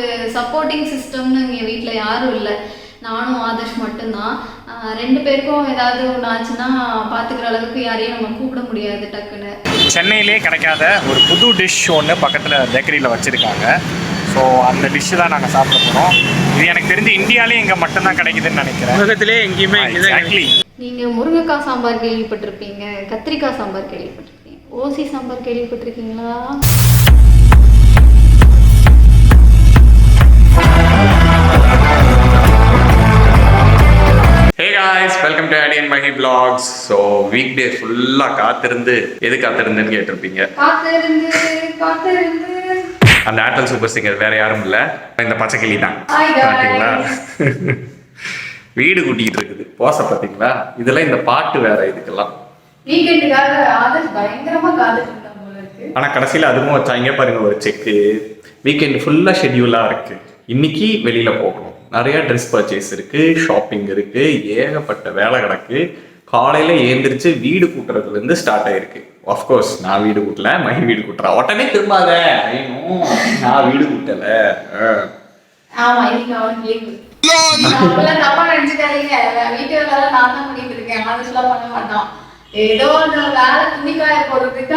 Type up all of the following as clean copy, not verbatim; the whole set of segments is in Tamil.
அதுக்கு சப்போர்ட்டிங் சிஸ்டம்னு எங்கள் வீட்டில் யாரும் இல்லை. நானும் ஆதர்ஷ் மட்டும்தான். 2 பேருக்கும் ஏதாவது ஒன்று ஆச்சுன்னா பார்த்துக்கிற அளவுக்கு யாரையும் நம்ம கூப்பிட முடியாது டக்குன்னு. சென்னையிலே கிடைக்காத ஒரு புது டிஷ் ஒன்று பக்கத்தில் பேக்கரியில் வச்சுருக்காங்க. ஸோ அந்த டிஷ்ஷு தான் நாங்கள் சாப்பிட போகிறோம். இது எனக்கு தெரிஞ்சு இந்தியாவிலே இங்கே மட்டும்தான் கிடைக்குதுன்னு நினைக்கிறேன். உலகத்திலே எங்கேயுமே எக்ஸாக்ட்லி. நீங்கள் முருங்கைக்காய் சாம்பார் கேள்விப்பட்டிருப்பீங்க, கத்திரிக்காய் சாம்பார் கேள்விப்பட்டிருப்பீங்க, ஓசி சாம்பார் கேள்விப்பட்டிருக்கீங்களா? Hey guys, welcome to Adi and Mahi Vlogs. So weekday ஃபுல்லா காத்திருந்து எது காத்திருந்துன்னு கேட்டிருப்பீங்க. காத்திருந்து அந்த ஆட்டல் சூப்பர் சிங்கர் வேற யாரும் இல்ல, இந்த பச்சைக்கிளி தான். பாத்தீங்களா வீடு கூட்டிட்டு இருக்குது போச பாத்தீங்களா. இதெல்லாம் இந்த பாட்டு வேற இதுக்கெல்லாம் வீக்கெண்டுக்காக ஆதர்ஷ் பயங்கரமா காத்துட்டு இருந்தா போல இருக்கு. ஆனா கடைசியில அதுவும் வச்சாங்க பாருங்க ஒரு செக்கு. வீக்கெண்ட் ஃபுல்லா ஷெட்யூலா இருக்கு. இன்னைக்கு வெளியில போகணும், நிறைய ட்ரெஸ் பர்ச்சேஸ் இருக்கு, ஷாப்பிங் இருக்கு, ஏகப்பட்ட வேலை கிடக்கு. காலையில ஏந்திரிச்சு வீடு கூட்டுறதுல இருந்து ஸ்டார்ட் ஆயிருக்கு. ஆஃப்கோர்ஸ் நான் வீடு கூட்டல, மகி வீடு கூட்டுறா. உடனே திரும்பாத, நான் வீடு கூட்டல. ஆமா, இன்னைக்கு அவனுக்கு லீவு. தப்பா நினைச்சுக்காதீங்க, வீட்டு வேலை நான் தான் பண்ணிட்டு இருக்கேன். அதெல்லாம் பண்ண மாட்டான். ஏதோ அந்த வேலை துணிக்காய போடுறதுக்கு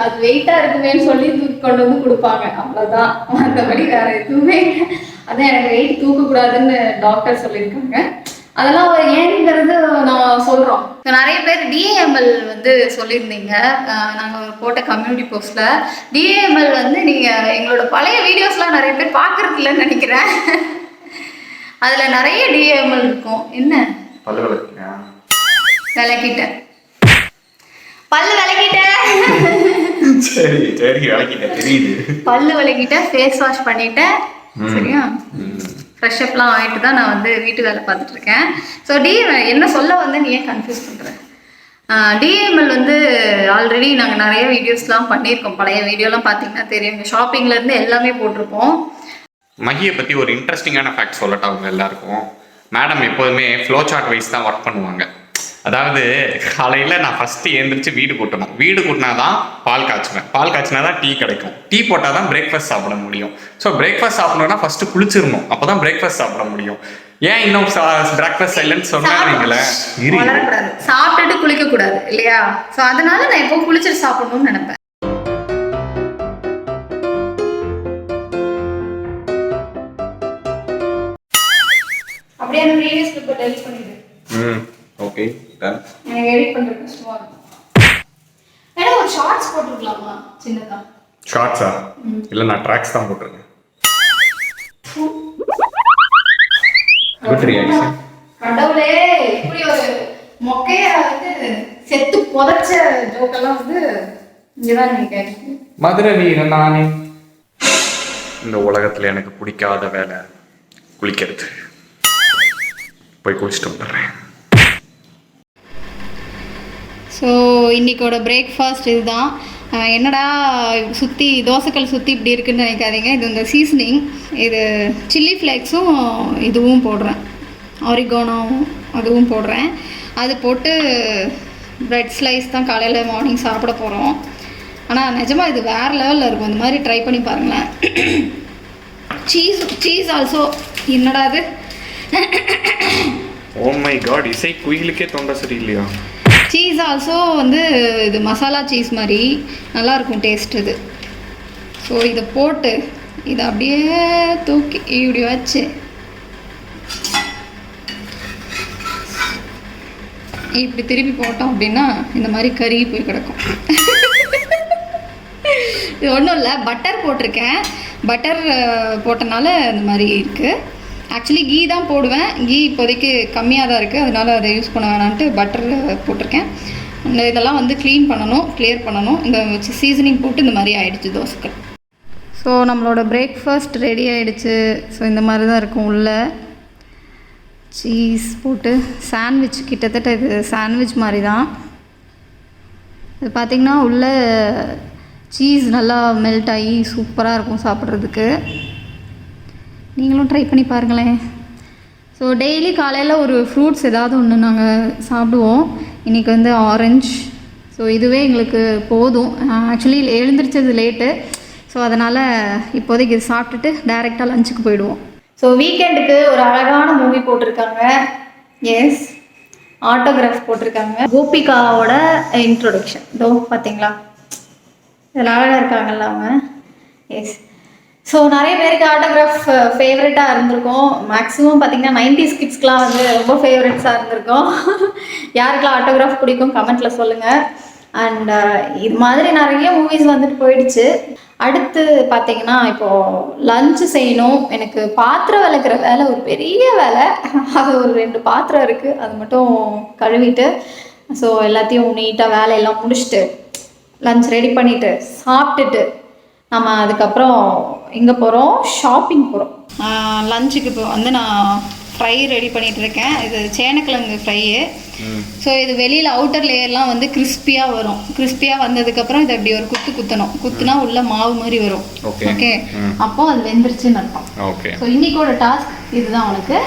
அது வெயிட்டா இருக்குமேன்னு சொல்லி தூக்கி கொண்டு வந்து கொடுப்பாங்க, அவ்வளவுதான். மற்றபடி வேற எதுவுமே இல்லை. அதான் எனக்கு வெயிட் தூக்கக்கூடாதுன்னு டாக்டர் சொல்லியிருக்காங்க. அதெல்லாம் ஏன்ங்கிறது நான் சொல்கிறோம். நிறைய பேர் டிஏஎம்எல் வந்து சொல்லியிருந்தீங்க நாங்கள் போட்ட கம்யூனிட்டி போஸ்ட்டில். டிஏஎம்எல் வந்து நீங்கள் எங்களோட பழைய வீடியோஸ்லாம் நிறைய பேர் பார்க்குறது இல்லைன்னு நினைக்கிறேன். அதில் நிறைய டிஏஎம்எல் இருக்கும். என்ன விளக்கிட்டேன், பல்லு விளக்கிட்டேன், சரி சரி விளக்கிட்டேன், தெரியுது. பல்லு விளக்கிட்டேன், ஃபேஸ் வாஷ் பண்ணிட்டேன், சரியா? ஃப்ரெஷ்அப்லாம் ஆகிட்டு தான் நான் வந்து வீட்டு வேலை பார்த்துட்ருக்கேன். ஸோ என்ன சொல்ல வந்து நீ ஏன் கன்ஃபியூஸ் பண்ணுறேன்? டிஎம்எல் வந்து ஆல்ரெடி நாங்கள் நிறைய வீடியோஸ்லாம் பண்ணியிருக்கோம். பழைய வீடியோலாம் பார்த்தீங்கன்னா தெரியும். ஷாப்பிங்லேருந்து எல்லாமே போட்டிருப்போம். மகியை பற்றி ஒரு இன்ட்ரெஸ்டிங்கான ஃபேக்ட் சொல்லட்டா அவங்க எல்லாருக்கும். மேடம் எப்போதுமே ஃப்ளோ சார்ட் வைஸ் தான் ஒர்க் பண்ணுவாங்க. அதாவது காலையில் நான் ஃபஸ்ட்டு எழுந்திரிச்சு வீடு கூட்டணும். வீடு கூட்டினா தான் பால் காய்ச்சுவேன். பால் காய்ச்சினா தான் டீ கிடைக்கும். டீ போட்டால் தான் பிரேக்ஃபாஸ்ட் சாப்பிட முடியும். ஸோ பிரேக்ஃபாஸ்ட் சாப்பிடணும்னா ஃபஸ்ட்டு குளிச்சிடணும், அப்போ தான் பிரேக்ஃபாஸ்ட் சாப்பிட முடியும். ஏன் இன்னும் பிரேக்ஃபாஸ்ட் இல்லைன்னு சொன்னாங்களே, சாப்பிட்டுட்டு குளிக்கக்கூடாது இல்லையா? ஸோ அதனால நான் எப்போ குளிச்சுட்டு சாப்பிடணும்னு நினைப்பேன். அப்படியே அந்த ப்ரீவியஸ் கிளிப்பை டெலிட் பண்ணிடு. Okay done. எனக்கு எடிட் பண்றது கஷ்டமா இருக்கும். ஏன்னா ஒரு ஷார்ட்ஸ் போட்டுக்கலாமா சின்னதா? ஷார்ட்ஸா? இல்ல நான் ட்ராக்ஸ் தான் போட்டுருக்கேன். Good reaction. கடவுளே, இப்படி ஒரு மொக்கைய வந்து செத்து புதைச்ச ஜோக்கெல்லாம் வந்து இங்கதான் நீங்க கேட்குறீங்க. மதுரை வீரன் நானே. இந்த உலகத்துல எனக்கு பிடிக்காத வேலை குளிக்கிறது. போய் குளிச்சுட்டு வந்துடுறேன். ஸோ இன்றைக்கோட பிரேக்ஃபாஸ்ட் இதுதான். என்னடா சுற்றி தோசைக்கல் சுற்றி இப்படி இருக்குன்னு நினைக்காதீங்க. இது இந்த சீசனிங், இது சில்லி ஃப்ளேக்ஸும் இதுவும் போடுறேன், ஆரிகானோவும் அதுவும் போடுறேன். அது போட்டு ப்ரெட் ஸ்லைஸ் தான் காலையில் மார்னிங் சாப்பிட போகிறோம். ஆனால் நிஜமாக இது வேறு லெவலில் இருக்கும். இந்த மாதிரி ட்ரை பண்ணி பாருங்களேன். Cheese also. என்னடா அது? ஓ மை காட், இசை குயிலுக்கே தொண்டை சரியில்லையா? சீஸ் ஆல்சோ வந்து இது மசாலா சீஸ் மாதிரி நல்லாயிருக்கும் டேஸ்ட் இது. ஸோ இதை போட்டு இதை அப்படியே தூக்கி இப்படி வச்சு இப்படி திருப்பி போட்டோம் அப்படின்னா இந்த மாதிரி கறி போய் கிடக்கும். இது ஒன்றும் இல்லை, பட்டர் போட்டிருக்கேன். பட்டர் போட்டனால இந்த மாதிரி இருக்குது. ஆக்சுவலி கீ தான் போடுவேன். கீ இப்போதைக்கு கம்மியாக தான் இருக்குது, அதனால் அதை யூஸ் பண்ண வேணான்ட்டு பட்டர் போட்டிருக்கேன். இந்த இதெல்லாம் வந்து க்ளீன் பண்ணணும், கிளியர் பண்ணணும். இந்த சீசனிங் போட்டு இந்த மாதிரி ஆகிடுச்சு தோசைகள். ஸோ நம்மளோட பிரேக்ஃபாஸ்ட் ரெடி ஆகிடுச்சு. ஸோ இந்த மாதிரி தான் இருக்கும். உள்ளே சீஸ் போட்டு சாண்ட்விச், கிட்டத்தட்ட இது சாண்ட்விச் மாதிரி தான். இது பார்த்திங்கன்னா உள்ளே சீஸ் நல்லா மெல்ட் ஆகி சூப்பராக இருக்கும் சாப்பிட்றதுக்கு. நீங்களும் ட்ரை பண்ணி பாருங்களேன். ஸோ டெய்லி காலையில் ஒரு ஃப்ரூட்ஸ் ஏதாவது ஒன்று நாங்கள் சாப்பிடுவோம். இன்றைக்கி வந்து ஆரஞ்சு. ஸோ இதுவே எங்களுக்கு போதும். ஆக்சுவலி எழுந்திரிச்சது லேட்டு. ஸோ ஸோ அதனால் இப்போதைக்கு இது சாப்பிட்டுட்டு டைரெக்டாக லஞ்சுக்கு போயிடுவோம். ஸோ வீக்கெண்டுக்கு ஒரு அழகான மூவி போட்டிருக்காங்க. எஸ், ஆட்டோகிராஃப் போட்டிருக்காங்க. கோபிகாவோட இன்ட்ரோடக்ஷன் இதோ பார்த்தீங்களா, இதில் அழகாக இருக்காங்கல்ல அவங்க. எஸ், ஸோ நிறைய பேருக்கு ஆட்டோகிராஃப் ஃபேவரட்டாக இருந்திருக்கும். மேக்ஸிமம் பார்த்தீங்கன்னா 90s கிட்ஸ்க்கெலாம் வந்து ரொம்ப ஃபேவரட்ஸாக இருந்திருக்கும். யாருக்கெல்லாம் ஆட்டோகிராஃப் பிடிக்கும் கமெண்ட்டில் சொல்லுங்கள். அண்ட் இது மாதிரி நிறைய மூவிஸ் வந்துட்டு போயிடுச்சு. அடுத்து பார்த்தீங்கன்னா இப்போது லஞ்சு செய்யணும். எனக்கு பாத்திரம் விளக்குற வேலை ஒரு பெரிய வேலை. அது ஒரு 2 பாத்திரம் இருக்குது, அது மட்டும் கழுவிட்டு ஸோ எல்லாத்தையும் நீட்டாக வேலையெல்லாம் முடிச்சுட்டு லஞ்ச் ரெடி பண்ணிவிட்டு சாப்பிட்டுட்டு நம்ம அதுக்கப்புறம் எங்கே போகிறோம், ஷாப்பிங் போகிறோம். லஞ்சுக்கு இப்போ வந்து நான் ஃப்ரை ரெடி பண்ணிகிட்டு இருக்கேன். இது சேனக்கிழங்கு ஃப்ரையு. ஸோ இது வெளியில் அவுட்டர் லேயர்லாம் வந்து கிறிஸ்பியாக வரும். கிறிஸ்பியாக வந்ததுக்கப்புறம் இதை அப்படி ஒரு குத்தணும். குத்துனா உள்ள மாவு மாதிரி வரும். ஓகே, அப்போ அது வெந்துருச்சுன்னு அர்த்தம். ஓகே, ஸோ இன்றைக்கோட டாஸ்க் இதுதான் உனக்கு.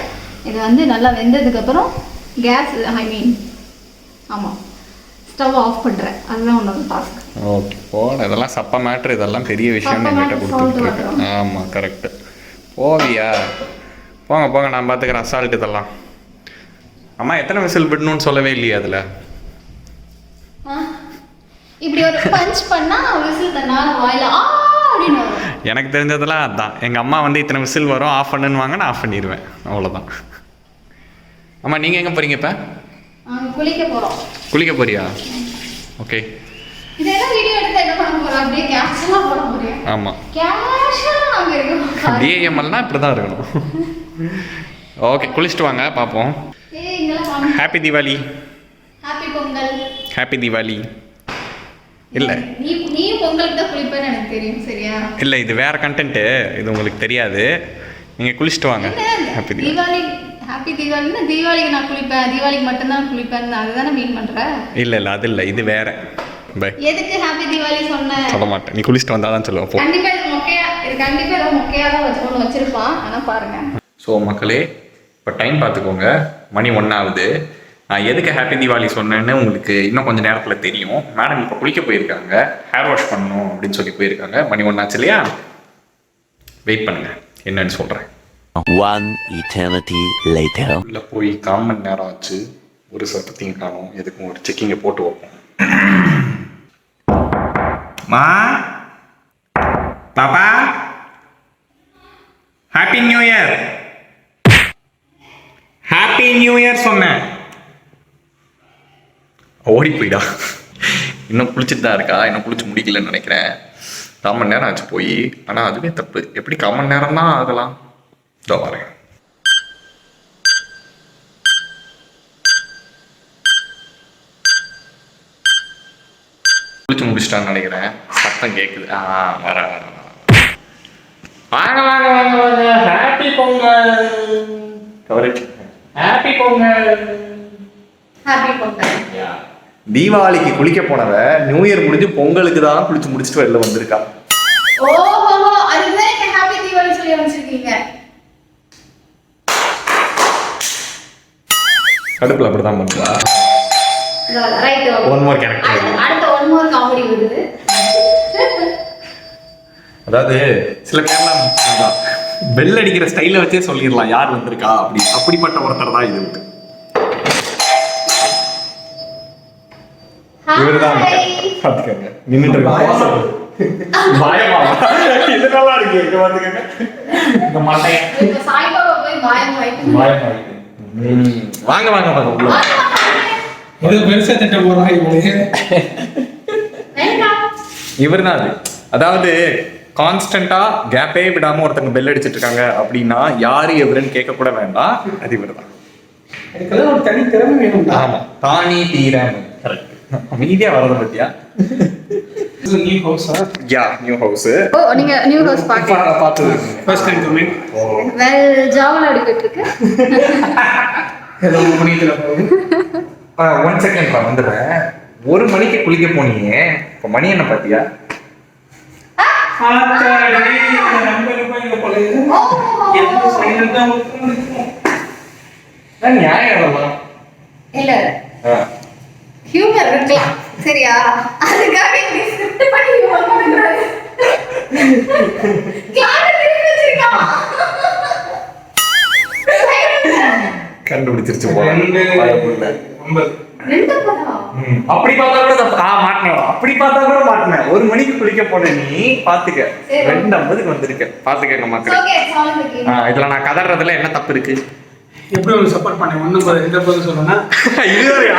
இது வந்து நல்லா வெந்ததுக்கப்புறம் கேஸ் ஆமாம் ஸ்டவ் ஆஃப் பண்ணுறேன். அதுதான் உன்னோட டாஸ்க். ஓகே, போட இதெல்லாம் சப்ப மேட்ரு, இதெல்லாம் பெரிய விஷயம் என்கிட்ட கொடுத்துட்ருக்கேன். ஆமாம், கரெக்டு. போவியா, போங்க போங்க, நான் பார்த்துக்கிறேன். அசால்ட் இதெல்லாம். அம்மா எத்தனை விசில் விடணும்னு சொல்லவே இல்லையா அதில்? இப்படி ஒரு பஞ்ச் பண்ணால் விசில் தன்னால வாயில அப்படின்னு வரும். எனக்கு தெரிஞ்சதெல்லாம் அதுதான். எங்கள் அம்மா வந்து இத்தனை விசில் வரும், ஆஃப் பண்ணுவாங்க, நான் ஆஃப் பண்ணிடுவேன், அவ்வளோதான். அம்மா நீங்கள் எங்கே போகிறீங்க இப்போ? குளிக்க போகிறோம். குளிக்க போறியா? ஓகே. இதெல்லாம் வீடியோ எடுத்து என்ன பண்ண போகிறோம்? அப்படியே கேஷுவலாக போட முடியும். ஆமாம், கேஷுவலாக நாங்கள் இருக்கோம். டிஏஎம்எல்னா இப்படி தான் இருக்கணும். ஓகே, குளிச்சுட்டு வாங்க பார்ப்போம். Happy Deepavali. Happy Pongal. Happy Deepavali. இல்லை, நீ பொங்கலுக்கு தான் குளிப்பேன்னு எனக்கு தெரியும். சரியா? இல்லை, இது வேற கண்டென்ட்டு, இது உங்களுக்கு தெரியாது. நீங்கள் குளிச்சுட்டு வாங்க. ஹாப்பி தீபாவளி. ஹாப்பி தீபாவளின்னா தீபாவளிக்கு நான் குளிப்பேன், தீபாவளிக்கு மட்டும்தான் குளிப்பேன், அதுதானே மீன் பண்ணுறேன். இல்லை இல்லை, அது இல்லை, இது வேற. பை. எதுக்கு ஹாப்பி தீபாவளி சொன்னேன்? சொல்ல மாட்டேன், நீ குளிச்சுட்டு வந்தால் தான் சொல்லுவேன். கண்டிப்பாக இது மொக்கையா, இது கண்டிப்பாக ஏதோ மொக்கையாக தான் வச்சிருப்பான். ஆனால் பாருங்க. ஸோ மக்களே, இப்போ டைம் பார்த்துக்கோங்க, மணி 1 ஆகுது. நான் எதுக்கு ஹாப்பி தீபாவளி சொன்னேன்னு உங்களுக்கு இன்னும் கொஞ்சம் நேரத்தில் தெரியும். மேடம் இப்போ குளிக்க போயிருக்காங்க, ஹேர் வாஷ் பண்ணணும் அப்படின்னு சொல்லி போயிருக்காங்க. மணி 1 ஆச்சு இல்லையா? வெயிட் பண்ணுங்க, என்னன்னு சொல்கிறேன். One eternity later. உள்ள போய் 1/4 மணி நேரம் ஆச்சு, ஒரு சத்தத்தையும் காணும். எதுக்கும் ஒரு செக்கிங்கை போட்டு வைப்போம். மா, பாப்பா, happy new year. Happy new year சொன்னேன். ஓடி போயிடா. இன்னும் குளிச்சுட்டு தான் இருக்கா, இன்னும் குளிச்சு முடிக்கலன்னு நினைக்கிறேன். 1/4 மணி நேரம் ஆச்சு போய். ஆனால் அதுவே தப்பு. எப்படி 1/4 மணி நேரம் தான் ஆகலாம்? இதோ வரேன். குளிச்சு முடிச்சிட்டான்னு நினைக்கிறேன். சத்தம் கேட்குது. வர வர வாங்க வாங்க வாங்க வாங்க. Happy Pongal. Coverage. Happy Pongal. Happy Pongal. தீபாவளிக்கு குளிக்க போனவ நியூ இயர் முடிஞ்சு பொங்கலுக்கு தான் குளிச்சு முடிச்சுட்டு வெளில வந்திருக்கா. ஓஹோ, அதுதான் நீங்க ஹாப்பி தீபாவளி சொல்லி வச்சிருக்கீங்க. கடுப்புல அப்படிதான் பண்ணுவா. ரைட். One more character. அடுத்த ஒன் மோர் காமெடி வருது. அதாவது சில பேர்லாம் பெல் அடிக்கிற ஸ்டைல வச்சே சொல்லிடலாம் யார் வந்திருக்கா அப்படி. அப்படிப்பட்ட ஒருத்தர் தான் இது. இவருதான் பாத்துக்கங்க நின்னுட்டு இருக்காங்க. பயமா இது நல்லா இருக்கு. இங்க பாத்துக்கங்க, இந்த மண்டைய இப்ப சாய்பாபா போய் பாயம் வைத்து வாங்க வாங்க வாங்க உள்ள. ஒரு பெருசா திட்ட போறாங்க இவங்க. இவர்தான் அது. அதாவது கான்ஸ்டன்டா கேப்பே விடாம ஒருத்தங்க பெல் அடிச்சிட்டு இருக்காங்க அப்படின்னா யாரு எவருன்னு கேட்க கூட வேண்டாம், அது இவர்தான். அதுக்கெல்லாம் ஒரு தனி திறமை வேணும். ஆமா, தானி தீரன். கரெக்ட். அமைதியா வரத பத்தியா? நியூ ஹவுஸா? யா, நியூ ஹவுஸ். ஓ, நீங்க நியூ ஹவுஸ் பாத்து ஃபர்ஸ்ட் டைம் கமிங். வெல் ஜாவல் அடிக்கிட்டு இருக்கு. ஏதோ புனிதல போகுது. 1 செகண்ட் நான் வந்துடுறேன். 1 மணிக்கு குளிக்க போனீங்க, இப்போ மணி என்ன பாத்தியா? ஆத்தாடி, நம்பர் போய் போலயே. எது சைலண்டா உட்கார்ந்திருக்கோம். நான் நியாயம் வரலாம். இல்ல ஹியூமர் இருக்கலாம், சரியா? அதுக்காக நீ ஸ்கிரிப்ட் பண்ணி ஹியூமர் பண்றாரு. கிளாஸ் திருப்பி வச்சிருக்கான். கண்டுபிடிச்சிருச்சு ரெண்டு ஒன்பது. ரெண்டு பதா. அப்படி பார்த்தா கூட மாட்டினோம். அப்படி பார்த்தா கூட மாட்டினேன். 1 மணிக்கு குளிக்க போன நீ பாத்துக்க. சரி. 2:50க்கு வந்திருக்க. பாத்துக்கங்க மக்களே. ஓகே சால்வ் பண்ணி. இதுல நான் கதறதுல என்ன தப்பு இருக்கு? எப்படி உங்களுக்கு சப்போர்ட் பண்ணேன்? 1 சொல்லணும்னா இதுவரையா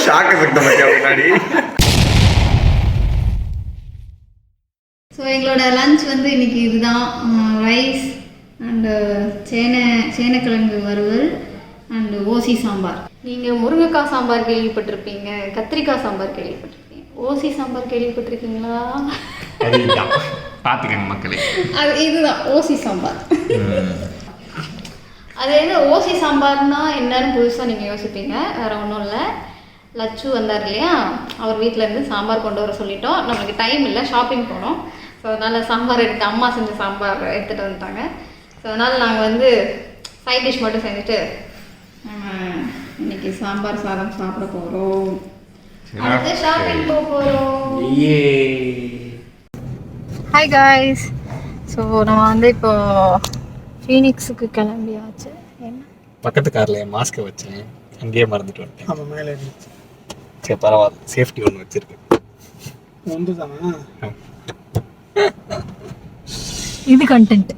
ஷாக் எஃபெக்ட் பத்தியா முன்னாடி. ஸோ எங்களோட லஞ்ச் வந்து இன்னைக்கு இதுதான். ரைஸ் அண்டு சேனைக்கிழங்கு வறுவல் அண்டு ஓசி சாம்பார். நீங்கள் முருங்கைக்காய் சாம்பார் கேள்விப்பட்டிருப்பீங்க, கத்திரிக்காய் சாம்பார் கேள்விப்பட்டிருப்பீங்க, ஓசி சாம்பார் கேள்விப்பட்டிருக்கீங்களா? பாத்துக்கங்க மக்களே. அது இதுதான் ஓசி சாம்பார். அது என்ன ஓசி சாம்பார்னா என்னன்னு புதுசாக நீங்கள் யோசிப்பீங்க. வேறு ஒன்றும் இல்லை, லச்சு வந்தார் இல்லையா, அவர் வீட்டிலேருந்து சாம்பார் கொண்டு வர சொல்லிட்டோம். நம்மளுக்கு டைம் இல்லை, ஷாப்பிங் போனோம். ஸோ அதனால் சாம்பார் எடுத்து அம்மா செஞ்ச சாம்பார் எடுத்துகிட்டு வந்துட்டாங்க. ஸோ அதனால் நாங்கள் வந்து சைட் டிஷ் மட்டும் செஞ்சுட்டு இன்னைக்கு சாம்பார் சாதம் சாப்பிட போகிறோம். அடுத்து ஷாப்பிங் போக போகிறோம். Hi guys. ஸோ நம்ம வந்து இப்போ ஃபீனிக்ஸுக்கு கிளம்பியாச்சு. என்ன பக்கத்து கார்ல என் மாஸ்கை வச்சேன், அங்கேயே மறந்துட்டு வந்துட்டேன். ஆமாம் மேலே இருந்துச்சு. சரி பரவாயில்ல, சேஃப்டி ஒன்று வச்சிருக்கு. ஒன்று தானா? இது கண்டென்ட்.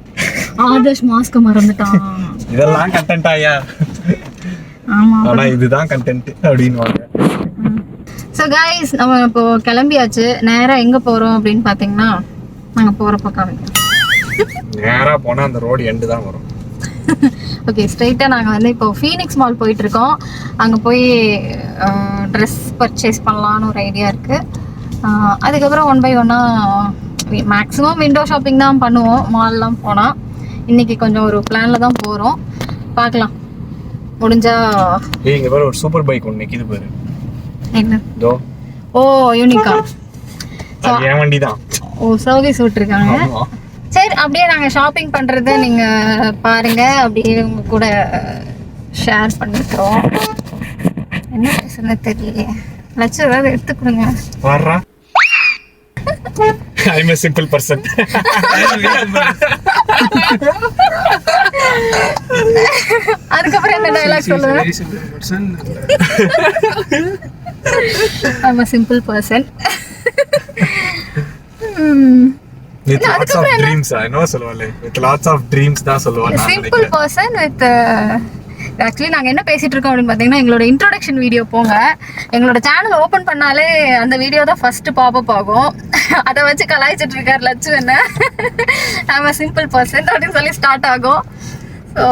ஆதர்ஷ் மாஸ்க் மறந்துட்டான். இதெல்லாம் கண்டென்ட் ஆயா? ஆமா, ஆனா இதுதான் கண்டென்ட் அப்படின்வாங்க. ஸோ காய்ஸ் நம்ம இப்போ கிளம்பியாச்சு. நேராக எங்கே போகிறோம் அப்படின்னு பார்த்தீங்கன்னா, நாங்கள் போகிற பக்கம் நேரா போனா அந்த ரோடு எண்டு தான் வரும். ஓகே, ஸ்ட்ரைட்டாக நாங்கள் வந்து இப்போ ஃபீனிக்ஸ் மால் போயிட்டுருக்கோம். அங்கே போய் ட்ரெஸ் பர்ச்சேஸ் பண்ணலான்னு ஒரு ஐடியா இருக்குது. அதுக்கப்புறம் 1 by 1 மேக்ஸிமம் விண்டோ ஷாப்பிங் தான் பண்ணுவோம் மால்லாம் போனால். இன்றைக்கி கொஞ்சம் ஒரு பிளானில் தான் போகிறோம், பார்க்கலாம் முடிஞ்சா. இங்க பாரு, ஒரு சூப்பர் பைக் ஒன்று நிற்கிது பாரு. என்ன? தோ. ஓ யூனிகா. என் வண்டி தான். ஓ சர்வீஸ் விட்டுருக்காங்க. சரி, அப்படியே நாங்கள் ஷாப்பிங் பண்ணுறத நீங்கள் பாருங்கள், அப்படியே உங்கள் கூட ஷேர் பண்ணிக்கிறோம். என்ன பேசுறது தெரியலையே. லட்சம் ஏதாவது எடுத்து கொடுங்க. வர்றா. I'm a simple person. அதுக்கப்புறம் என்ன டயலாக் சொல்லுங்க? Very simple person. I'm a simple person. With lots of dreams, I know சொல்லுவாளே. With lots of dreams தான் சொல்லுவாங்க. Simple person with ஆக்சுவலி நாங்கள் என்ன பேசிகிட்டு இருக்கோம் அப்படின்னு பார்த்தீங்கன்னா, எங்களோட இன்ட்ரோடக்ஷன் வீடியோ போங்க. எங்களோட சேனல் ஓப்பன் பண்ணாலே அந்த வீடியோ தான் ஃபஸ்ட்டு பாப்பப் ஆகும். அதை வச்சு கலாய்ச்சிட்டு இருக்கார் லட்சு என்ன. ஐம் அ சிம்பிள் பர்சன் அப்படின்னு சொல்லி ஸ்டார்ட் ஆகும். ஸோ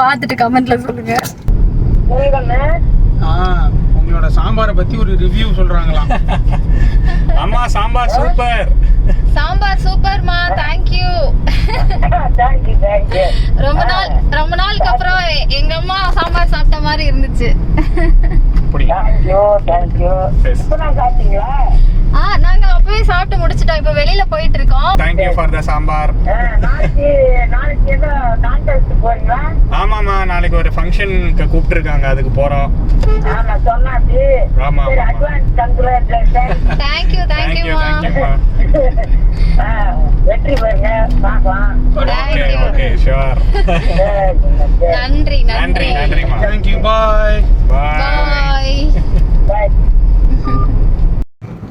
பார்த்துட்டு கமெண்ட்டில் சொல்லுங்கள். உங்களோட சாம்பாரை பற்றி ஒரு ரிவ்யூ சொல்கிறாங்களாம். அம்மா சாம்பார் சூப்பர். சாம்பார் சூப்பர்மா, தேங்க்யூ. ரொம்ப நாளுக்கு அப்புறம் எங்க அம்மா சாம்பார் சாப்பிட்ட மாதிரி இருந்துச்சு. நாங்க அப்பவே சாப்பிட்டு முடிச்சிட்டோம். இப்ப வெளியில போயிட்டு இருக்கோம். Thank you for the sambar. நாளைக்கு ஏதோ கான்டெஸ்ட் போறீங்களா? ஆமாமா, நாளைக்கு ஒரு ஃபங்க்ஷனுக்கு கூப்பிட்டு இருக்காங்க, அதுக்கு போறோம். ஆமா சொன்னாச்சு. ஆமா சரி, அட்வான்ஸ் கங்க்ராச்சுலேஷன். தேங்க்யூ மா. வெற்றி பெறுங்க, பார்க்கலாம். Okay sure. நன்றி நன்றிமா. Thank you, bye. Bye. Bye.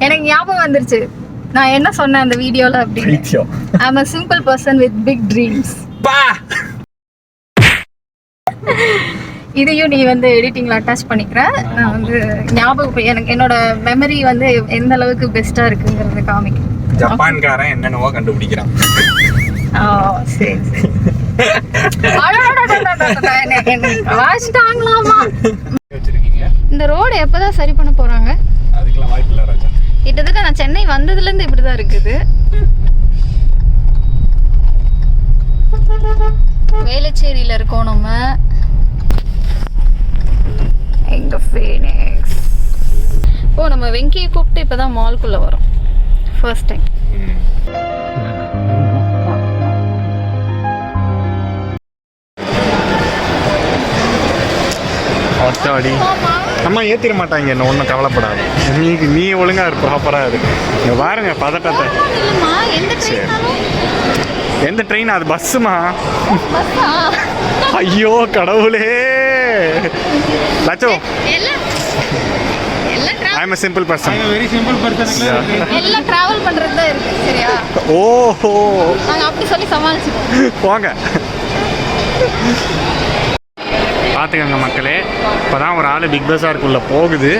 எனக்கு ஞாபகம் வந்துருச்சு, நான் என்ன சொன்னேன் அந்த வீடியோல அப்படின்னு. I'm a simple person with big dreams. இதையும் நீ வந்து எடிட்டிங்ல அட்டாச் பண்ணிக்கிற. நான் வந்து ஞாபகம் எனக்கு என்னோட மெமரி வந்து எந்த அளவுக்கு பெஸ்டா இருக்குங்கிறத காமிக்கும். ஜப்பான்காரன் என்னென்னவோ கண்டுபிடிக்கிறான். சரி. வாசிட்டாங்களாமா. இந்த ரோடு எப்பதான் சரி பண்ண போறாங்க? அதுக்கெல்லாம் வாய்ப்பு இல்லை ராஜா. கிட்டத்தட்ட நான் சென்னை வந்ததுல இருந்து இப்படிதான் இருக்குது. வேளச்சேரியில இருக்கோம் நம்ம. எங்க ஃபீனிக்ஸ். ஓ, நம்ம வெங்கியை கூப்பிட்டு இப்பதான் மால்குள்ள வரோம் ஃபர்ஸ்ட் டைம். ஒத்தாடி அம்மா ஏற்றிட மாட்டாங்க என்ன, ஒன்றும் கவலைப்படாது. நீ ஒழுங்காக இரு, ப்ராப்பராக இரு. இங்கே பாருங்க பதட்டத்தை. இல்லம்மா, எந்த ட்ரெயின்னாலும் எந்த ட்ரெயின்? அது பஸ்ஸுமா. ஐயோ கடவுளே. லட்சோ I am a simple person. Very simple person. எல்லாம் டிராவல் பண்றது தான் இருக்கு, சரியா? ஓஹோ, நாங்க அப்படி சொல்லி சமாளிச்சுப்போம். போங்க. பார்த்துக்கங்க மக்களே, இப்போ தான் ஒரு ஆள் பிக் பஸாருக்குள்ளே போகுது.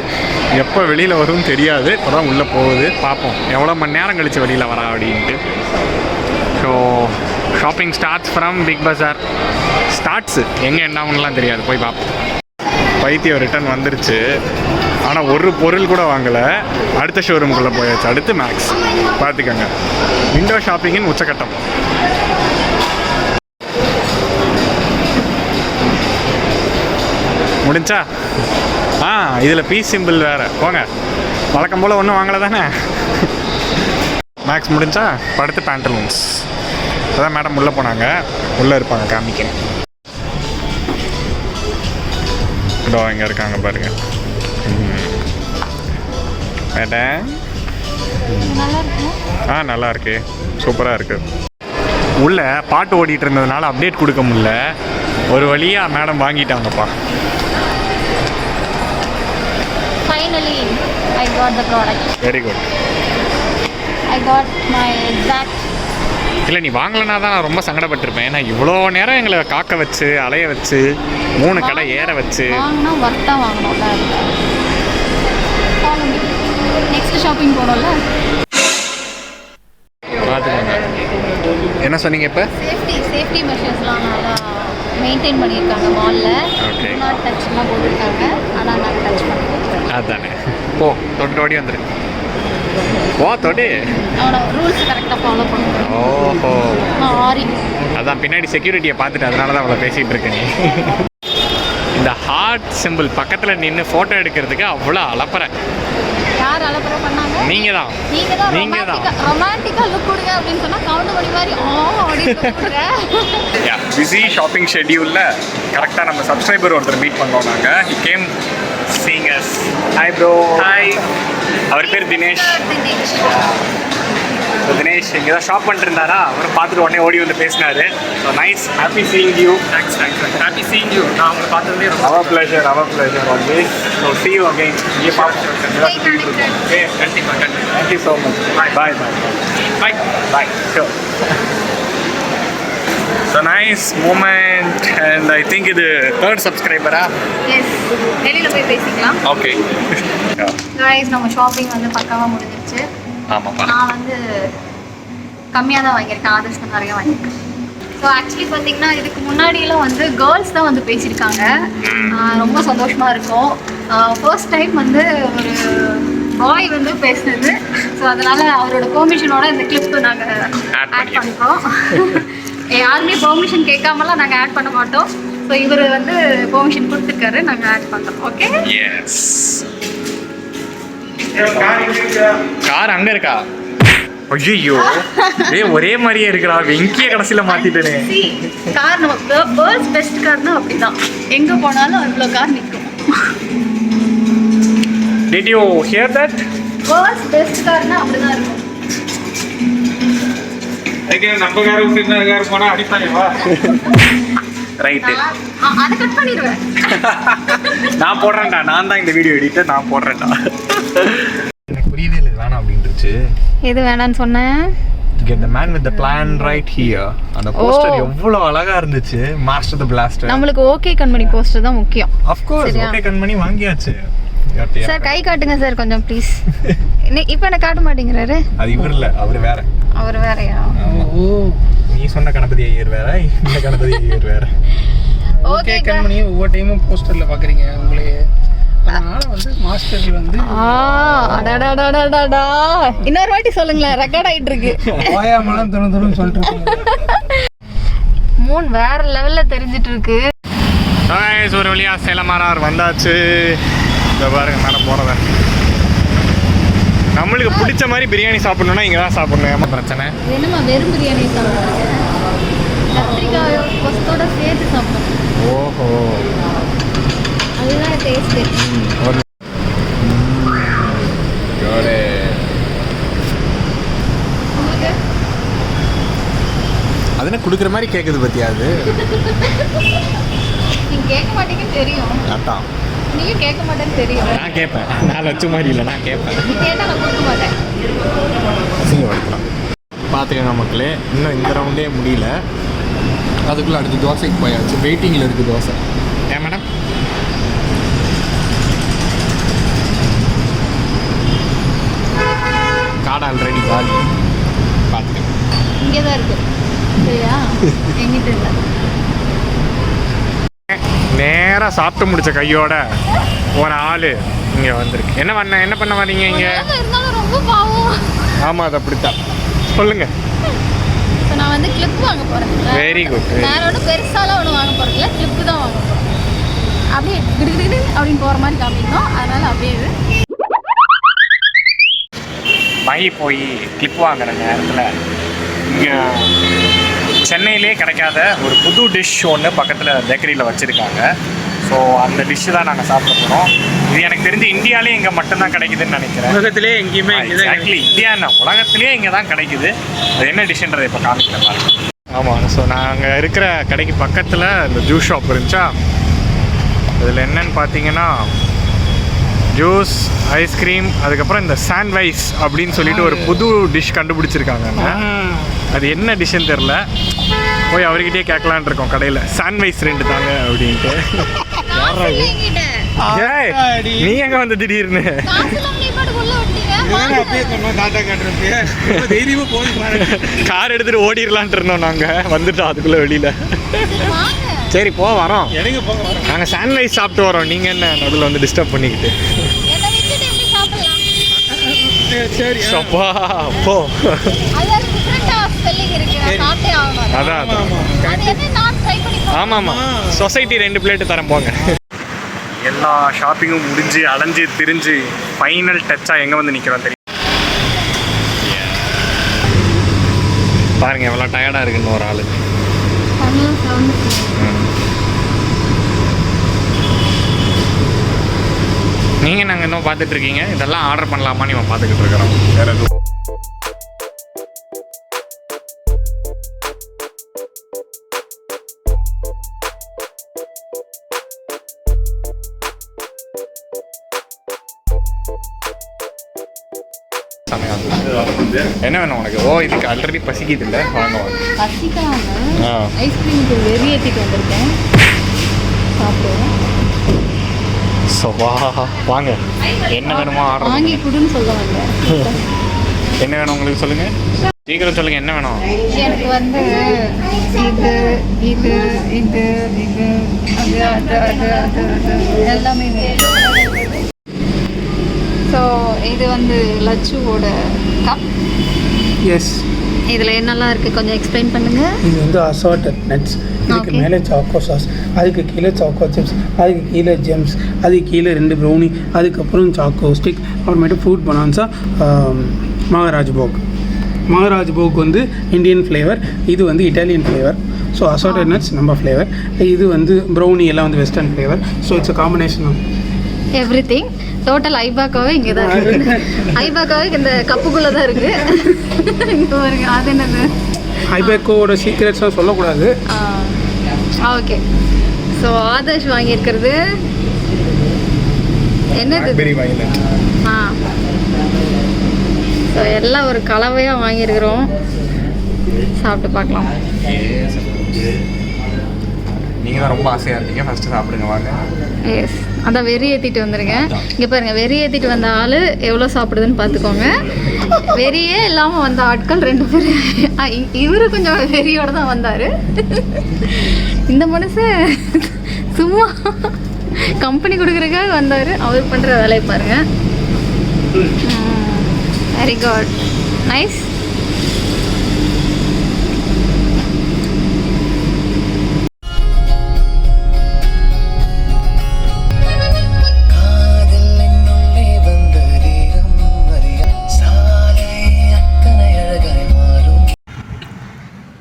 எப்போ வெளியில் வரும்னு தெரியாது, இப்போ தான் உள்ளே போகுது. பார்ப்போம் எவ்வளோ மணி நேரம் கழித்து வெளியில் வரா அப்படின்ட்டு. So shopping starts from Big Bazaar. Starts எங்கே என்ன ஆகும்லாம் தெரியாது, போய் பார்ப்போம். பைத்தியம் ரிட்டர்ன் வந்துருச்சு, ஆனால் ஒரு பொருள் கூட வாங்கலை. அடுத்த ஷோரூம்குள்ளே போயாச்சு, அடுத்து மேக்ஸ். பார்த்துக்கங்க, விண்டோ ஷாப்பிங்கின் உச்சக்கட்டம். முடிஞ்சா இதில் பீஸ் சிம்பிள் வேறு. போங்க, வழக்கம் போல் ஒன்றும் வாங்கலை தானே. மேக்ஸ் முடிஞ்சா படுத்து பேண்டலூன்ஸ். அதான் மேடம் உள்ளே போனாங்க, உள்ளே இருப்பாங்க, காமிக்கிறேன். இதோ இங்கே இருக்காங்க பாருங்க மேடம். நல்லா இருக்கு, சூப்பராக இருக்கு. உள்ள பாட்டு ஓடிட்டு இருந்ததுனால அப்டேட் கொடுக்க முடியல. ஒரு வழியாக மேடம் வாங்கிட்டாங்கப்பா. Finally, I got the product. Very good. I got my exact. இல்லை, நீ வாங்கலைன்னா தான் நான் ரொம்ப சங்கடப்பட்டிருப்பேன். ஏன்னா இவ்வளோ நேரம் எங்களை காக்க வச்சு அலைய வச்சு 3 கடை ஏற வச்சு. வாங்கினா ஒர்த்தாக வாங்கணும்ல. நெக்ஸ்ட் ஷாப்பிங் போகணும்ல. பார்த்துக்கோங்க. என்ன சொன்னீங்க இப்போ? சேஃப்டி மெஷர்ஸ்லாம் நல்லா மெயின்டைன் பண்ணியிருக்காங்க மாலில். ஓகே, நாட் டச்லாம் போட்டிருக்காங்க, ஆனால் நாங்கள் டச் பண்ணிருக்கோம். அதுதானே. போ, தொட்டு ஓடி வந்துரு. ஓ தொடு. அவனை ரூல்ஸ் கரெக்டாக ஃபாலோ பண்ணுவோம். ஓஹோ, ஆரி அதான் பின்னாடி செக்யூரிட்டியை பார்த்துட்டு அதனால தான் அவ்வளோ பேசிகிட்டு இருக்க நீ. இந்த ஹார்ட் சிம்பிள் பக்கத்தில் நின்று ஃபோட்டோ எடுக்கிறதுக்கு அவ்வளோ அலப்பற. யார் அலப்பறை பண்ணாங்க? நீங்கள் தான். நீங்கள் தான் ரொமான்டிக்காக லுக் கொடுங்க அப்படின்னு சொன்னால் கவுண்ட் மணி மாதிரி பிஸி ஷாப்பிங் ஷெட்யூலில் கரெக்டாக நம்ம சப்ஸ்கிரைபர் ஒருத்தர் மீட் பண்ணோம் நாங்கள். He came seeing us. Hi bro. Hi. அவர் பேர் தினேஷ். தினேஷ் இங்கே தான் ஷாப் பண்ணிட்டு இருந்தாரா, அவரை பார்த்துட்டு உடனே ஓடி வந்து பேசினாரு. So nice, happy seeing you. Thanks. Happy seeing you. நான் உங்களை பார்த்ததுலேயே ரொம்ப அவர் pleasure always. So see you again. இங்கே பார்ப்போம். ஓகே, கண்டிப்பாக. Thank you so much. Bye. Sure. So nice moment, and I think இது 3rd சப்ஸ்கிரைபரா? எஸ், வெளியில் போய் பேசிக்கலாம். ஓகே. கைஸ், நம்ம ஷாப்பிங் வந்து பக்காவாக முடிஞ்சிருச்சு. ஆமாப்பா. நான் வந்து கம்மியாக தான் வாங்கியிருக்கேன், ஆதர்ஸ் தான் நிறைய வாங்கியிருக்கேன். ஸோ ஆக்சுவலி பார்த்தீங்கன்னா இதுக்கு முன்னாடியெல்லாம் வந்து கேர்ள்ஸ் தான் வந்து பேசியிருக்காங்க. ரொம்ப சந்தோஷமாக இருக்கும். ஃபர்ஸ்ட் டைம் வந்து ஒரு பாய் வந்து பேசுனது. ஸோ அதனால் அவரோட பெர்மிஷனோட இந்த கிளிப்பு நாங்கள் ஆட் பண்ணுறோம். யாருமே பெர்மிஷன் கேட்காமலாம் நாங்கள் ஆட் பண்ண மாட்டோம். ஸோ இவர் வந்து பெர்மிஷன் கொடுத்துருக்காரு, நாங்கள் ஆட் பண்ணுறோம். ஓகே. எஸ். கார் அங்க இருக்கா? ஐயோ, ஒரே மாதிரியே இருக்கிறா. வெங்கிய கடைசியில மாத்திட்டேனே. கார் நம்ம வேர்ல்ட்ஸ் பெஸ்ட் கார்னா அப்படிதான், எங்க போனாலும் அவ்வளோ கார் நிற்கும். Did you hear that? World's best Karnaugh அப்படிதான் இருக்கும். நம்ம கார் விட்டு இன்னொரு கார் போனா அடிப்பாங்க. வா ரைட்டு, அதை கட் பண்ணிடுவேன். நான் போடுறேன்டா. நான் தான் இந்த வீடியோ எடிட்டர், நான் போடுறேன்டா. எனக்கு புரியவே இல்லை வேணாம் அப்படின்ட்டுச்சு. எது வேணான்னு சொன்னேன்? Get the man with the plan right here. அந்த போஸ்டர் எவ்வளவு அழகா இருந்துச்சு. மாஸ்டர் தி பிளாஸ்டர். நம்மளுக்கு ஓகே கண்மணி போஸ்டர் தான் முக்கியம். Of course, ஓகே கண்மணி வாங்கியாச்சு. சார் கை காட்டுங்க சார் கொஞ்சம் ப்ளீஸ். இப்போ என்ன காட்ட மாட்டேங்கிறாரு. அது இவர் இல்ல, அவர் வேற. அவர் வேறயா? ஓ, நீ சொன்ன கணபதி ஐயர் வேற, இந்த கணபதி ஐயர் வேற. ஓகே கண்மணி ஒவ்வொரு டைமும் போஸ்டர்ல பாக்குறீங்க உங்களே. அதனால வந்து மாஸ்டர் வந்து அடடடடடடா. இன்னொரு வாட்டி சொல்லுங்களேன், ரெக்கார்ட் ஆயிட்டு இருக்கு. ஓயாமலாம் துணு சொல்லிட்டு மூன் வேற லெவல்ல தெரிஞ்சிட்டு இருக்கு. காய்ஸ், ஒரு வழியா சேலமானார் வந்தாச்சு. இந்த பாருங்க மேடம் போறத. நம்மளுக்கு பிடிச்ச மாதிரி பிரியாணி சாப்பிடணும்னா இங்கே தான் சாப்பிடணும். ஏமா பிரச்சனை? என்னமா வெறும் பிரியாணி சாப்பிடுறீங்க? கத்திரிக்காய் கொஸ்தோட சேர்த்து சாப்பிடணும். ஓஹோ, நல்லா டேஸ்ட். அது என்ன குடுக்குற மாதிரி கேட்குது பத்தியா அது? நீங்க கேட்க மாட்டீங்கன்னு தெரியும். அதான் நீங்க கேட்க மாட்டேன்னு தெரியும். நான் கேட்பேன். நான் லட்சம் மாதிரி இல்லை, நான் கேட்பேன். நீ கேட்டா நான் கொடுக்க மாட்டேன். அசிங்கப்படுத்தலாம். பார்த்துக்கங்க மக்களே, இன்னும் இந்த ரவுண்டே முடியல. அதுக்குள்ளே அடுத்து தோசைக்கு போயாச்சு. வெயிட்டிங்கில் இருக்குது தோசை. ஏன் மேடம்? காடை ஆல்ரெடி காலி. பார்த்துக்கங்க. இங்கே தான் இருக்கு. சரியா? எங்கிட்ட இல்லை. நேராக சாப்பிட்டு முடிச்ச கையோட ஒரு ஆள் இங்கே வந்திருக்கு. என்ன பண்ண வரீங்க இங்கே? இருந்தாலும் ரொம்ப பாவம். ஆமாம், அது அப்படித்தான். சொல்லுங்க. இப்போ நான் வந்து கிளிப் வாங்க போகிறேன். Very good. வேற ஒன்றும் பெருசாலாம் ஒன்றும் வாங்க போகிறதில்ல, கிளிப்பு தான் வாங்க போகிறேன். அப்படியே கிடுகிடு அப்படின்னு போகிற மாதிரி காமிக்கணும். அதனால் அப்படியே மகி போய் கிளிப் வாங்குற நேரத்தில் இங்கே சென்னையிலே கிடைக்காத ஒரு புது டிஷ் ஒன்று பக்கத்தில் பேக்கரியில் வச்சுருக்காங்க. ஸோ அந்த டிஷ்ஷு தான் நாங்கள் சாப்பிட போகிறோம். இது எனக்கு தெரிஞ்சு இந்தியாவிலே இங்கே மட்டும்தான் கிடைக்குதுன்னு நினைக்கிறேன். உலகத்திலே எங்கேயுமே எக்ஸாக்ட்லி இந்தியா உலகத்திலே இங்கே தான் கிடைக்குது. அது என்ன டிஷ்ஷுன்றதை இப்போ காமிக்கிற பாருங்க. ஆமாம், ஸோ நாங்கள் இருக்கிற கடைக்கு பக்கத்தில் இந்த ஜூஸ் ஷாப் இருந்துச்சா, இதில் என்னன்னு பார்த்தீங்கன்னா ஜூஸ், ஐஸ்கிரீம், அதுக்கப்புறம் இந்த சாண்ட்வைஸ் அப்படின்னு சொல்லிட்டு ஒரு புது டிஷ் கண்டுபிடிச்சிருக்காங்க. அது என்ன டிஷ்ஷுன்னு தெரில, போய் அவர்கிட்டயே கேட்கலான் இருக்கோம் கடையில். சாண்ட்வைஸ் 2 தாங்க அப்படின்ட்டு. நீ எங்கே வந்து திடீர்னு? கார் எடுத்துட்டு ஓடிடலான்ட்டு இருந்தோம் நாங்கள், வந்துட்டோம் அதுக்குள்ளே வெளியில். சரி போ, வரோம். நாங்கள் சாண்ட்வைஸ் சாப்பிட்டு வரோம். நீங்கள் என்ன நடுவில் வந்து டிஸ்டர்ப் பண்ணிக்கிட்டு? சரி அப்பா போ. அதான் ஆமாம் ஆமாம், சொசைட்டி 2 பிளேட்டு தரேன் போங்க. எல்லா ஷாப்பிங்கும் முடிஞ்சு அலைஞ்சு திரிஞ்சு ஃபைனல் டச்சாக எங்கே வந்து நிற்கிறோம் தெரியும். பாருங்க எவ்வளோ டயர்டாக இருக்குன்னு ஒரு ஆள். நீங்கள் நாங்கள் இன்னும் பார்த்துட்ருக்கீங்க. இதெல்லாம் ஆர்டர் பண்ணலாமான்னு இவன் பார்த்துக்கிட்டு இருக்கிறோம். வேறு எதுவும் என்ன வேணும் உனக்கு? ஓ, இதுக்கு ஆல்ரெடி பசிக்குது இல்லை? வாங்க வாங்க. பசிக்காம ஐஸ்கிரீமுக்கு வெறி ஏற்றிட்டு வந்திருக்கேன். சாப்பிடுவோம். வாங்க, என்ன வேணுமோ ஆர்டர் வாங்கி கொடுன்னு சொல்ல வந்தேன். என்ன வேணும் உங்களுக்கு சொல்லுங்கள், சீக்கிரம் சொல்லுங்கள். என்ன வேணும்? எனக்கு வந்து இது இது இது இது அது அது அது அது அது எல்லாமே வேணும். ஸோ இது வந்து லச்சுவோட கப். எஸ், இதில் என்னெல்லாம் இருக்குது கொஞ்சம் எக்ஸ்பிளைன் பண்ணுங்கள். இது வந்து அசார்டட் நட்ஸ். இதுக்கு மேலே சாக்கோ சாஸ், அதுக்கு கீழே சாக்கோ சிப்ஸ், அதுக்கு கீழே ஜெம்ஸ், அதுக்கு கீழே 2 ப்ரௌனி, அதுக்கப்புறம் சாக்கோ ஸ்டிக், அப்புறமேட்டு ஃப்ரூட் பனான்ஸா, மகாராஜ்போக். மகாராஜ்போக் வந்து இந்தியன் ஃப்ளேவர், இது வந்து Italian flavour. So assorted nuts நம்ம ஃப்ளேவர், இது வந்து ப்ரௌனி எல்லாம் வந்து western flavour. So it's a combination of everything. Total ஐபாக்காவே இங்கே தான் இருக்குது. ஐபாக்காவே இந்த கப்புக்குள்ளே தான் இருக்குது. இங்கே பாருங்க, அது என்னது? ஐபேக்கோட சீக்ரெட்ஸ்லாம் சொல்லக்கூடாது. ஓகே. ஸோ ஆதர்ஷ் வாங்கியிருக்கிறது என்னது? ஸோ எல்லாம் ஒரு கலவையாக வாங்கியிருக்கிறோம். சாப்பிட்டு பார்க்கலாம். நீங்கள் தான் ரொம்ப ஆசையாக இருந்தீங்க, ஃபஸ்ட்டு சாப்பிடுங்க வாங்க. எஸ், அதான் வெறி ஏற்றிட்டு வந்துருங்க. இங்கே பாருங்கள், வெறி ஏற்றிட்டு வந்த ஆள் எவ்வளோ சாப்பிடுதுன்னு பார்த்துக்கோங்க. வெறியே இல்லாமல் வந்த ஆட்கள் 2 பேர். இவரு கொஞ்சம் வெறியோடு தான் வந்தார். இந்த மனுஷன் சும்மா கம்பெனி கொடுக்குறதுக்காக வந்தார். அவர் பண்ணுற வேலையை பாருங்கள். Very good, nice.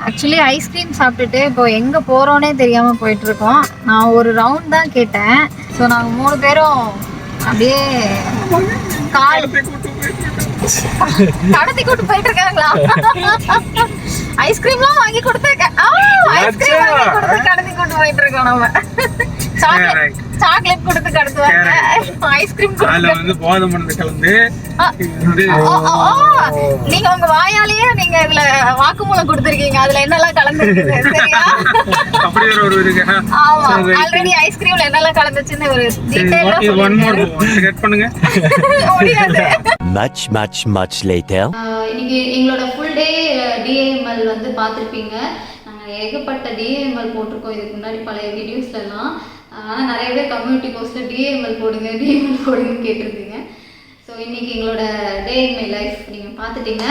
Actually ice cream சாப்பிட்டுட்டு இப்போ எங்கே போகிறோன்னே தெரியாமல் போயிட்டுருக்கோம். நான் ஒரு ரவுண்ட் தான் கேட்டேன். ஸோ நாங்கள் 3 பேரும் அப்படியே கடத்தி கூட்டு போயிட்டு இருக்காங்களா? ஐஸ்கிரீம்லாம் வாங்கி கொடுத்துருக்கேன். ஐஸ்கிரீம் வாங்கி கொடுத்து கடத்தி கூட்டு போயிட்டு இருக்கோம் நம்ம. சாக்லேட் கொடுத்து கடத்துவாங்க, ஐஸ்கிரீம் வந்து போதை மருந்து கலந்து நீங்க உங்க வாயாலேயே நீங்க இதுல வாக்குமூலம் கொடுத்திருக்கீங்க, அதுல என்னெல்லாம் கலந்துருக்குது சரியா? ஆமா, ஆல்ரெடி ஐஸ்கிரீம்ல என்னெல்லாம் கலந்துச்சுன்னு ஒரு டீடைலா பண்ணுங்க. Much later. இன்னைக்கு எங்களோட ஃபுல் டே டிஏஎம்எல் வந்து பார்த்துருப்பீங்க. நாங்கள் ஏகப்பட்ட டிஏஎம்எல் போட்டிருக்கோம் இதுக்கு முன்னாடி பழைய வீடியோஸ்லாம். ஆனால் நிறைய பேர் கம்யூனிட்டி போஸ்ட்டில் டிஏஎம்எல் போடுங்கன்னு கேட்டிருந்தீங்க. ஸோ இன்றைக்கி எங்களோட டே இன் மை லைஃப் நீங்கள் பார்த்துட்டீங்க.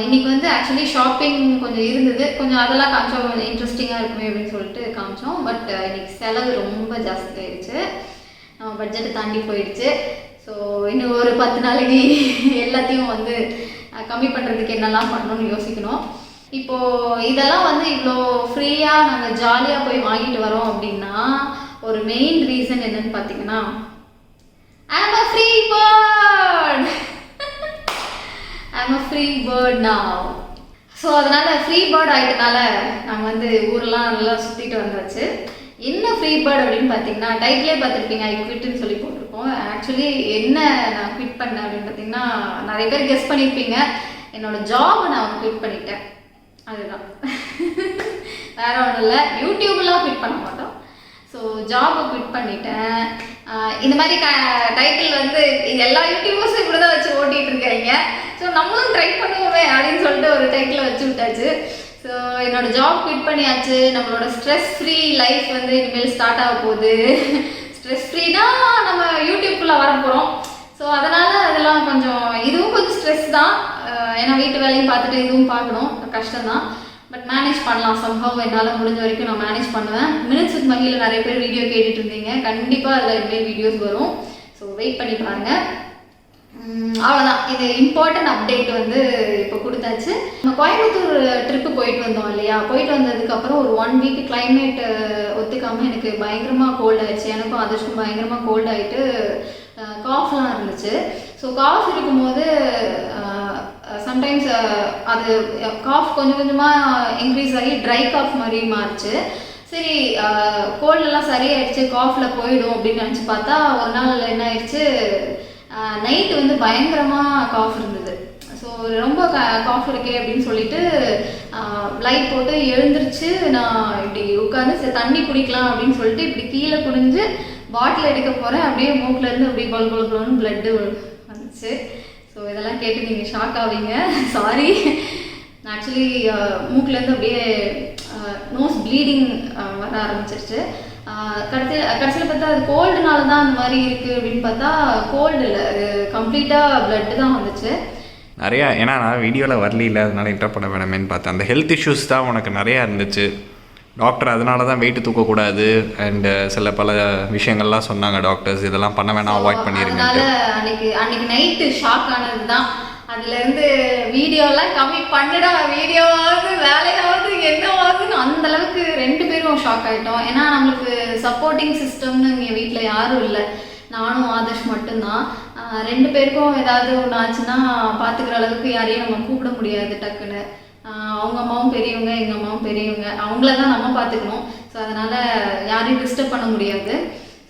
இன்றைக்கி வந்து ஆக்சுவலி ஷாப்பிங் கொஞ்சம் இருந்தது, கொஞ்சம் அதெல்லாம் காமிச்சோம், கொஞ்சம் இன்ட்ரெஸ்டிங்காக இருக்குமே அப்படின்னு சொல்லிட்டு காமிச்சோம். பட் இன்றைக்கி செலவு ரொம்ப ஜாஸ்தி ஆயிடுச்சு, நம்ம பட்ஜெட்டை தாண்டி போயிடுச்சு. ஸோ இன்னும் ஒரு 10 நாளைக்கு எல்லாத்தையும் வந்து கம்மி பண்ணுறதுக்கு என்னெல்லாம் பண்ணணும்னு யோசிக்கணும். இப்போது இதெல்லாம் வந்து இவ்வளோ ஃப்ரீயாக நாங்கள் ஜாலியாக போய் வாங்கிட்டு வரோம் அப்படின்னா ஒரு மெயின் ரீசன் என்னன்னு பார்த்தீங்கன்னா, I'm a free bird. I'm a free bird now. So அதனால் ஃப்ரீ பேர்ட் ஆகிட்டனால நாங்கள் வந்து ஊரெலாம் நல்லா சுற்றிட்டு வந்தாச்சு. என்ன ஃப்ரீ பேர்ட் அப்படின்னு பார்த்தீங்கன்னா, டைட்டிலே பார்த்துருப்பீங்க, ஐ குவிட்னு சொல்லி போட்டிருக்கோம். ஆக்சுவலி என்ன நான் குவிட் பண்ணேன் அப்படின்னு பார்த்தீங்கன்னா, நிறைய பேர் கெஸ் பண்ணியிருப்பீங்க, என்னோட ஜாபை நான் குவிட் பண்ணிட்டேன். அதுதான், வேற ஒன்றும் இல்லை. யூடியூப்லாம் குவிட் பண்ண மாட்டோம். ஸோ ஜாபை குவிட் பண்ணிட்டேன். இந்த மாதிரி டைட்டில் வந்து எல்லா யூடியூபர்ஸும் இப்படி தான் வச்சு ஓட்டிகிட்டு இருக்காங்க. ஸோ நம்மளும் ட்ரை பண்ணுவோமே அப்படின்னு சொல்லிட்டு ஒரு டைட்டில் வச்சு விட்டாச்சு. ஸோ என்னோட ஜாப் குவிட் பண்ணியாச்சு. நம்மளோட ஸ்ட்ரெஸ் ஃப்ரீ லைஃப் வந்து இனிமேல் ஸ்டார்ட் ஆக போகுது. ஸ்ட்ரெஸ் ஃப்ரீனா நம்ம யூடியூப்குள்ளே வர போகிறோம். ஸோ அதனால் அதெல்லாம் கொஞ்சம் இதுவும் கொஞ்சம் ஸ்ட்ரெஸ் தான். ஏன்னா வீட்டு வேலையும் பார்த்துட்டு இதுவும் பார்க்கணும், கஷ்டம்தான். பட் மேனேஜ் பண்ணலாம். சம்பவம் என்னால் முடிஞ்ச வரைக்கும் நான் மேனேஜ் பண்ணுவேன். மினிட்ஸ் வித் மகியில் நிறைய பேர் வீடியோ கேட்டுட்டு இருந்தீங்க. கண்டிப்பாக அதில் இனிமேல் வீடியோஸ் வரும். ஸோ வெயிட் பண்ணி பாருங்கள். அவ்வளோதான், இது இம்பார்ட்டன்ட் அப்டேட் வந்து இப்போ கொடுத்தாச்சு. நம்ம கோயம்புத்தூர் ட்ரிப்பு போயிட்டு வந்தோம் இல்லையா? போயிட்டு வந்ததுக்கப்புறம் ஒரு 1 வீக் கிளைமேட் ஒத்துக்காமல் எனக்கு பயங்கரமாக கோல்ட் ஆயிடுச்சு. எனக்கும் அதற்கும் பயங்கரமாக கோல்ட் ஆகிட்டு காஃப்லாம் இருந்துச்சு. ஸோ காஃப் இருக்கும்போது சம்டைம்ஸ் அது காஃப் கொஞ்சம் கொஞ்சமாக இன்க்ரீஸ் ஆகி ட்ரை காஃப் மாதிரி மாறிச்சு. சரி, கோல்டெல்லாம் சரியாயிடுச்சு, காஃபில் போயிடும் அப்படின்னு நினச்சி பார்த்தா ஒரு நாள் என்ன ஆயிடுச்சு, நைட்டு வந்து பயங்கரமாக காஃப் இருந்தது. ஸோ ரொம்ப காஃப் இருக்கே அப்படின்னு சொல்லிட்டு லைட் போட்டு எழுந்திரிச்சு நான் இப்படி உட்காந்து தண்ணி குடிக்கலாம் அப்படின்னு சொல்லிட்டு இப்படி கீழே குனிஞ்சு பாட்டில் எடுக்க போகிறேன். அப்படியே மூக்கிலேருந்து அப்படியே பல்பொலன்னு பிளட்டு வந்துச்சு. ஸோ இதெல்லாம் கேட்டு நீங்கள் ஷாக் ஆவீங்க, சாரி. ஆக்சுவலி மூக்கிலேருந்து அப்படியே நோஸ் ப்ளீடிங் வர ஆரம்பிச்சிருச்சு. கடைசியில் பார்த்தா அது கோல்டுனால தான் அந்த மாதிரி இருக்குது அப்படின்னு பார்த்தா கோல்டு இல்லை, அது கம்ப்ளீட்டாக பிளட்டு தான் வந்துச்சு. நிறையா, ஏன்னா நான் வீடியோவில் வரல, அதனால இன்டர் பண்ண வேணாமேன்னு பார்த்தேன். அந்த ஹெல்த் இஷ்யூஸ் தான் உனக்கு நிறையா இருந்துச்சு. டாக்டர் அதனால தான் வெயிட் தூக்கக்கூடாது அண்டு சில பல விஷயங்கள்லாம் சொன்னாங்க டாக்டர்ஸ், இதெல்லாம் பண்ண வேணாம், அவாய்ட் பண்ணிடுங்க. அன்னைக்கு நைட்டு ஷாக் ஆனது தான். அதுலேருந்து வீடியோலாம் கம்மி பண்ணிடா, வீடியோவாவது வேலையாவது என்னவாகுதுன்னு அந்தளவுக்கு 2 பேரும் ஷாக் ஆகிட்டோம். ஏன்னா நம்மளுக்கு சப்போர்ட்டிங் சிஸ்டம்னு இங்கே வீட்டில் யாரும் இல்லை, நானும் ஆதர்ஷ் மட்டும்தான். 2 பேருக்கும் ஏதாவது ஒன்று ஆச்சுன்னா பார்த்துக்கிற அளவுக்கு யாரையும் நம்ம கூப்பிட முடியாது டக்குன்னு. அவங்க அம்மாவும் பெரியவங்க, எங்கள் அம்மாவும் பெரியவங்க, அவங்கள தான் நம்ம பார்த்துக்கணும். ஸோ அதனால் யாரையும் டிஸ்டர்ப் பண்ண முடியாது.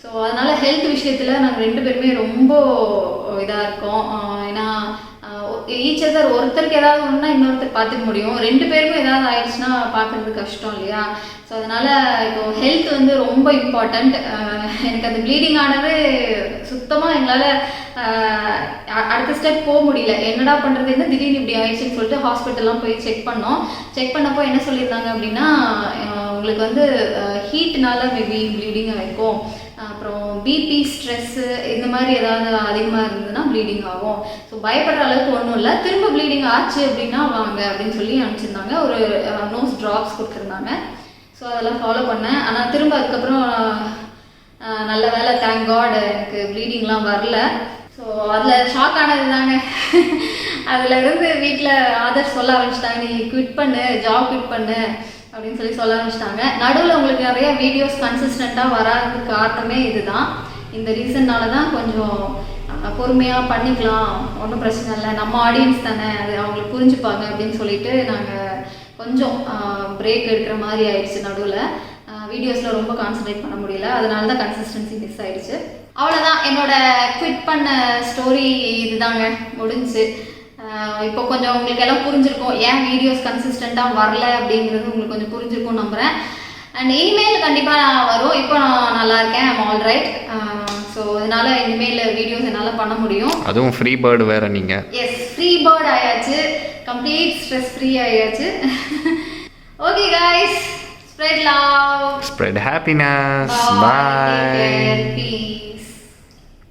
ஸோ அதனால் ஹெல்த் விஷயத்தில் நாங்கள் 2 பேருமே ரொம்ப இதாக இருக்கோம். ஏன்னா ஈச் அதர், ஒருத்தருக்கு ஏதாவது ஒன்றுனா இன்னொருத்தர் பார்த்துக்க முடியும், 2 பேருக்கும் ஏதாவது ஆயிடுச்சுன்னா பார்க்குறது கஷ்டம் இல்லையா? ஸோ அதனால் இப்போ ஹெல்த் வந்து ரொம்ப இம்பார்ட்டண்ட். எனக்கு அந்த ப்ளீடிங் ஆனது சுத்தமாக எங்களால் அடுத்த ஸ்டெப் போக முடியல. என்னடா பண்ணுறதுன்னு திடீர்னு இப்படி ஆயிடுச்சுன்னு சொல்லிட்டு ஹாஸ்பிட்டல்லாம் போய் செக் பண்ணோம். செக் பண்ணப்போ என்ன சொல்லியிருந்தாங்க அப்படின்னா, உங்களுக்கு வந்து ஹீட்னால மேபி ப்ளீடிங் ஆகிருக்கும், அப்புறம் பிபி, ஸ்ட்ரெஸ்ஸு இந்த மாதிரி ஏதாவது அதிகமாக இருந்ததுன்னா ப்ளீடிங் ஆகும். ஸோ பயப்படுற அளவுக்கு ஒன்றும் இல்லை, திரும்ப ப்ளீடிங் ஆச்சு அப்படின்னா வாங்க அப்படின்னு சொல்லி அனுப்பிச்சிருந்தாங்க. ஒரு நோஸ் ட்ராப்ஸ் கொடுத்துருந்தாங்க. ஸோ அதெல்லாம் ஃபாலோ பண்ணேன். ஆனால் திரும்ப அதுக்கப்புறம் நல்ல வேலை, தேங்க் காட், எனக்கு ப்ளீடிங்லாம் வரல. ஸோ அதில் ஷாக் ஆனது தாங்க. அதில் இருந்து வீட்டில் ஆதர்ஸ் சொல்ல ஆரம்பிச்சிட்டாங்க, நீ குவிட் பண்ணு, ஜாப் குவிட் பண்ணு, அப்படின்னு சொல்ல ஆரம்பிச்சிட்டாங்க. நடுவில் உங்களுக்கு நிறைய வீடியோஸ் கன்சிஸ்டண்ட்டாக வராததுக்கு காரணமே இதுதான். இந்த ரீசன்னால தான் கொஞ்சம் பொறுமையாக பண்ணிக்கலாம், ஒன்றும் பிரச்சனை இல்லை, நம்ம ஆடியன்ஸ் தானே, அது அவங்களுக்கு புரிஞ்சுப்பாங்க அப்படின்னு சொல்லிட்டு நாங்கள் கொஞ்சம் பிரேக் எடுக்கிற மாதிரி ஆயிடுச்சு. நடுவில் வீடியோஸில் ரொம்ப கான்சன்ட்ரேட் பண்ண முடியல, அதனால தான் கன்சிஸ்டன்சி மிஸ் ஆயிடுச்சு. அவ்வளோதான் என்னோட குவிட் பண்ண ஸ்டோரி இதுதாங்க, முடிஞ்சு. இப்போ கொஞ்சம் உங்களுக்கு எல்லாம் புரிஞ்சிருக்கும் ஏன் வீடியோஸ் கன்சிஸ்டண்ட்டாக வரல அப்படிங்கிறது உங்களுக்கு கொஞ்சம் புரிஞ்சிருக்கும்னு நம்புகிறேன். அண்ட் இனிமேல் கண்டிப்பாக நான் வரும். இப்போ நான் நல்லா இருக்கேன், ஐம் ஆல் ரைட். ஸோ இதனால் இனிமேல் வீடியோஸ் என்னால் பண்ண முடியும். அதுவும் ஃப்ரீ பேர்டு வேறு நீங்கள். எஸ், ஃப்ரீ பேர்ட் ஆயாச்சு, கம்ப்ளீட் ஸ்ட்ரெஸ் ஃப்ரீ ஆயாச்சு. Okay guys, spread love, spread happiness, bye, பாய். take care, peace.